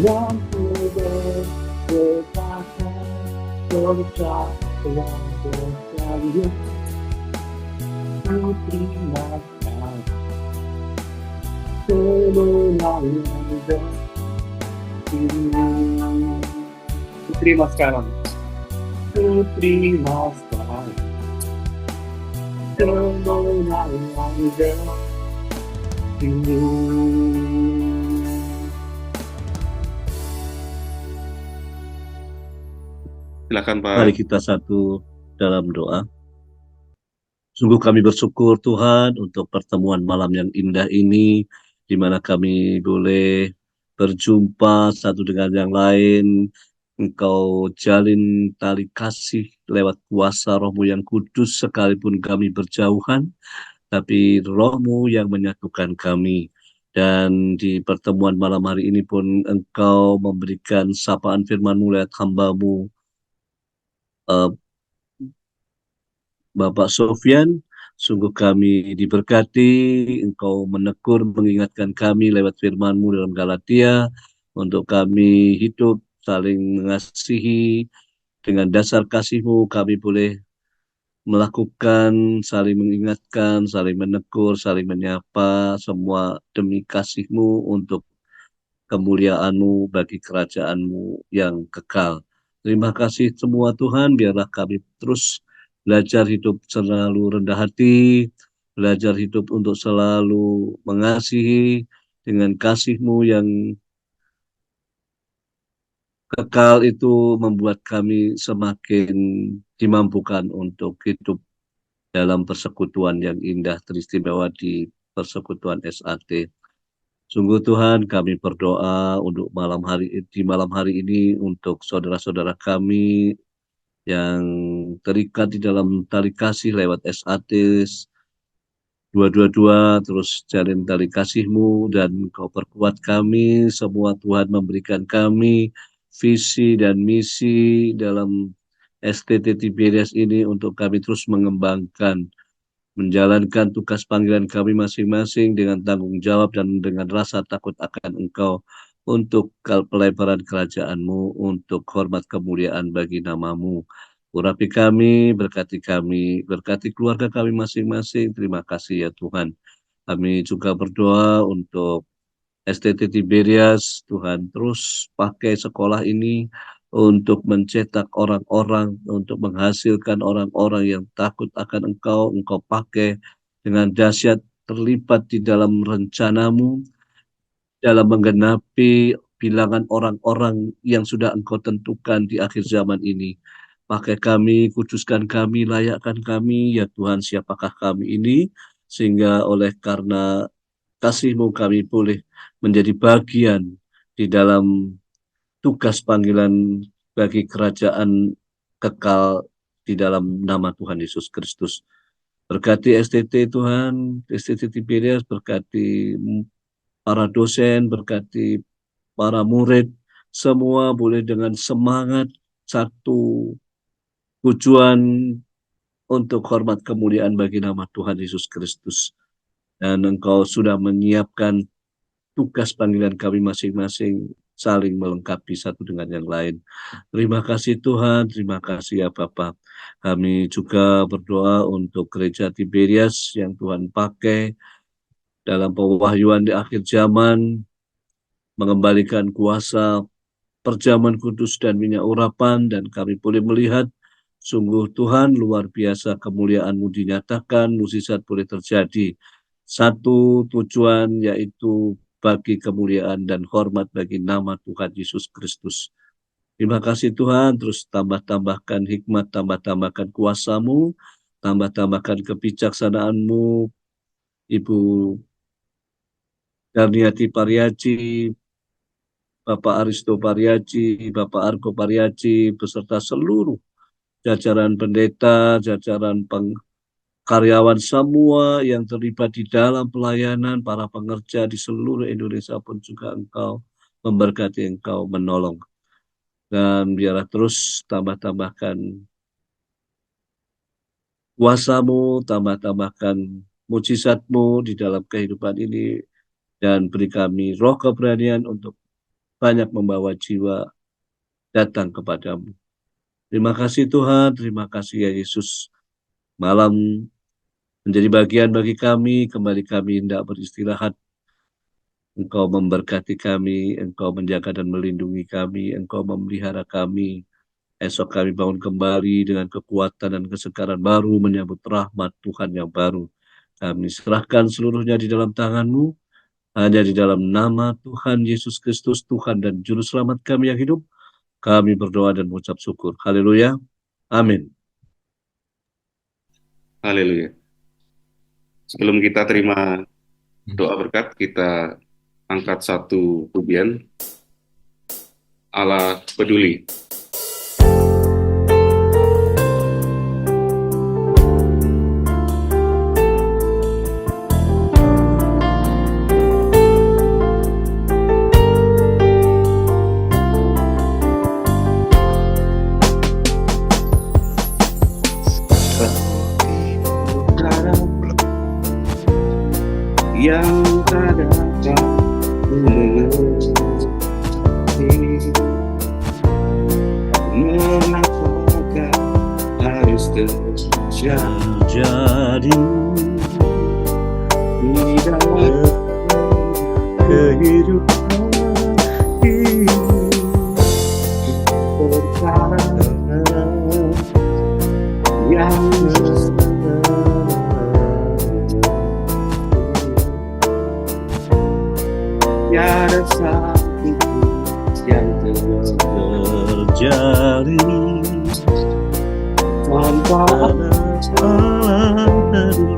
yang sudah berkata percaya diperingatkan kemenangan terima sekarang terima sekarang kemenangan Silakan Pak. Mari kita satu dalam doa. Sungguh kami bersyukur Tuhan untuk pertemuan malam yang indah ini, di mana kami boleh berjumpa satu dengan yang lain. Engkau jalin tali kasih lewat kuasa Roh-Mu yang kudus, sekalipun kami berjauhan, tapi Roh-Mu yang menyatukan kami. Dan di pertemuan malam hari ini pun Engkau memberikan sapaan firman-Mu lewat hamba-Mu, Bapak Sofyan. Sungguh kami diberkati, Engkau menegur, mengingatkan kami lewat firman-Mu dalam Galatia, untuk kami hidup saling mengasihi. Dengan dasar kasih-Mu kami boleh melakukan, saling mengingatkan, saling menegur, saling menyapa, semua demi kasih-Mu untuk kemuliaan-Mu bagi kerajaan-Mu yang kekal. Terima kasih semua Tuhan, biarlah kami terus belajar hidup selalu rendah hati, belajar hidup untuk selalu mengasihi dengan kasih-Mu yang kekal. Itu membuat kami semakin dimampukan untuk hidup dalam persekutuan yang indah teristimewa di persekutuan SAT. Sungguh Tuhan, kami berdoa untuk di malam hari ini untuk saudara-saudara kami yang terikat di dalam tali kasih lewat SAT 222, terus jalin tali kasih-Mu, dan Kau perkuat kami semua Tuhan, memberikan kami visi dan misi dalam STT Tiberias ini untuk kami terus mengembangkan, menjalankan tugas panggilan kami masing-masing dengan tanggung jawab dan dengan rasa takut akan Engkau untuk pelebaran kerajaan-Mu, untuk hormat kemuliaan bagi nama-Mu. Urapi kami, berkati keluarga kami masing-masing. Terima kasih ya Tuhan. Kami juga berdoa untuk STT Tiberias, Tuhan terus pakai sekolah ini untuk mencetak orang-orang, untuk menghasilkan orang-orang yang takut akan Engkau pakai dengan dahsyat, terlibat di dalam rencana-Mu, dalam menggenapi bilangan orang-orang yang sudah Engkau tentukan di akhir zaman ini. Pakai kami, kuduskan kami, layakkan kami, ya Tuhan, siapakah kami ini, sehingga oleh karena kasih-Mu kami boleh menjadi bagian di dalam tugas panggilan bagi kerajaan kekal di dalam nama Tuhan Yesus Kristus. Berkati STT Tuhan, STT Tiberias, berkati para dosen, berkati para murid, semua boleh dengan semangat satu tujuan untuk hormat kemuliaan bagi nama Tuhan Yesus Kristus. Dan Engkau sudah menyiapkan tugas panggilan kami masing-masing, saling melengkapi satu dengan yang lain. Terima kasih Tuhan, terima kasih ya Bapa. Kami juga berdoa untuk gereja Tiberias yang Tuhan pakai dalam pewahyuan di akhir zaman, mengembalikan kuasa perjamuan kudus dan minyak urapan, dan kami boleh melihat sungguh Tuhan luar biasa kemuliaan-Mu dinyatakan, mukjizat boleh terjadi. Satu tujuan yaitu bagi kemuliaan dan hormat bagi nama Tuhan Yesus Kristus. Terima kasih Tuhan, terus tambah-tambahkan hikmat, tambah-tambahkan kuasa-Mu, tambah-tambahkan kebijaksanaan-Mu, Ibu Darniati Pariaci, Bapak Aristo Pariaci, Bapak Argo Pariaci, beserta seluruh jajaran pendeta, jajaran karyawan semua yang terlibat di dalam pelayanan, para pengerja di seluruh Indonesia pun juga Engkau memberkati, Engkau menolong. Dan biarlah terus tambah-tambahkan kuasa-Mu, tambah-tambahkan mukjizat-Mu di dalam kehidupan ini, dan beri kami roh keberanian untuk banyak membawa jiwa datang kepadamu. Terima kasih Tuhan, terima kasih ya Yesus. Malam menjadi bagian bagi kami, kembali kami hendak beristirahat. Engkau memberkati kami, Engkau menjaga dan melindungi kami, Engkau memelihara kami. Esok kami bangun kembali dengan kekuatan dan kesegaran baru, menyambut rahmat Tuhan yang baru. Kami serahkan seluruhnya di dalam tangan-Mu, hanya di dalam nama Tuhan Yesus Kristus, Tuhan dan Juru Selamat kami yang hidup, kami berdoa dan mengucap syukur. Haleluya. Amin. Haleluya. Sebelum kita terima doa berkat, kita angkat satu pujian. Allah peduli. Yang tak dapat mengerti, mengapakah harus terjadi di dalam kehidupan ini, perkara yang tiada satu yang terjadi tanpa Allah peduli.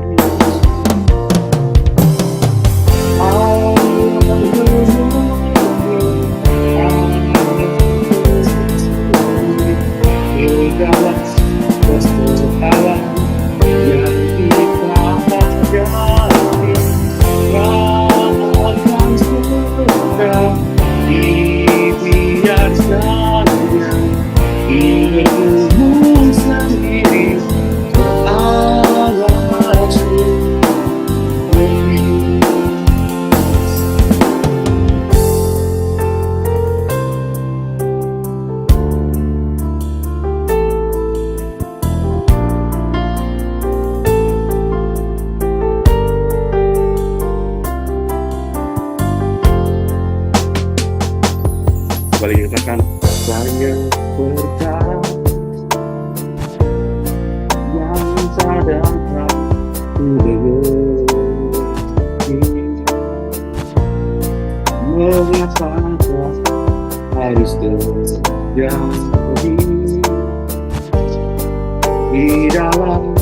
di dalam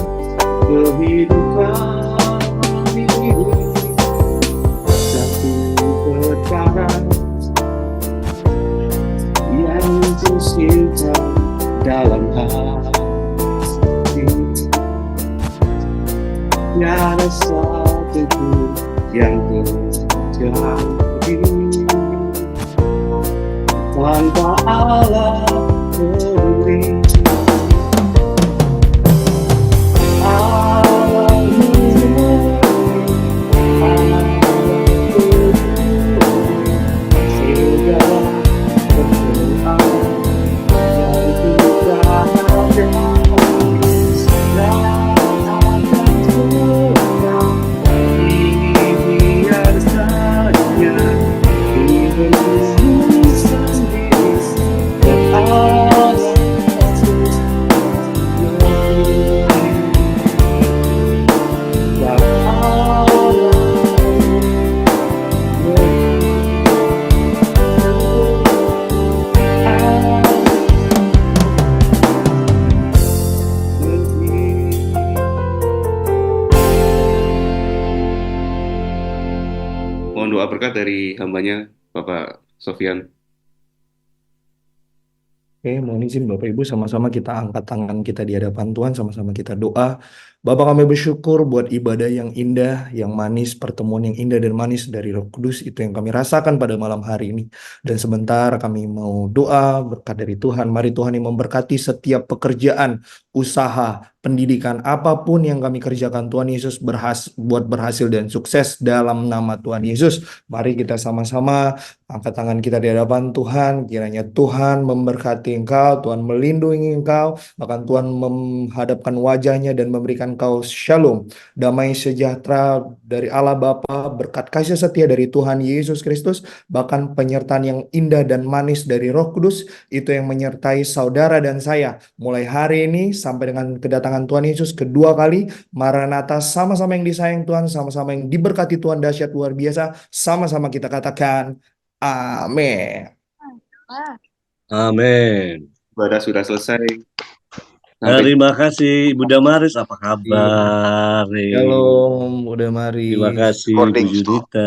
kehidupan ini. Satu perkara yang tersimpan dalam hati, tiada satu pun yang terjadi tanpa Allah peduli. Allah peduli, Allah peduli segala persoalan yang kita hadapi. Akan tenang, ini biar saja hidupmu sendiri. Allah Mohon doa berkat dari hambanya, Bapak Sofian. Oke, mohon izin Bapak Ibu sama-sama kita angkat tangan kita di hadapan Tuhan, sama-sama kita doa. Bapak kami bersyukur buat ibadah yang indah, yang manis, pertemuan yang indah dan manis dari Roh Kudus, itu yang kami rasakan pada malam hari ini. Dan sebentar kami mau doa berkat dari Tuhan. Mari Tuhan yang memberkati setiap pekerjaan, usaha, pendidikan, apapun yang kami kerjakan, Tuhan Yesus buat berhasil dan sukses dalam nama Tuhan Yesus. Mari kita sama-sama angkat tangan kita di hadapan Tuhan. Kiranya Tuhan memberkati engkau, Tuhan melindungi engkau, bahkan Tuhan menghadapkan wajahnya dan memberikan engkau shalom, damai sejahtera dari Allah Bapa, berkat kasih setia dari Tuhan Yesus Kristus, bahkan penyertaan yang indah dan manis dari Roh Kudus, itu yang menyertai saudara dan saya mulai hari ini sampai dengan kedatangan Tuhan Yesus kedua kali. Maranatha, sama-sama yang disayang Tuhan, sama-sama yang diberkati Tuhan dahsyat luar biasa, sama-sama kita katakan amin. Amin. Ibadah sudah selesai. Terima kasih Ibu Damaris, apa kabar nih? Shalom, udah mari. Terima kasih Bu Morning. Yudita.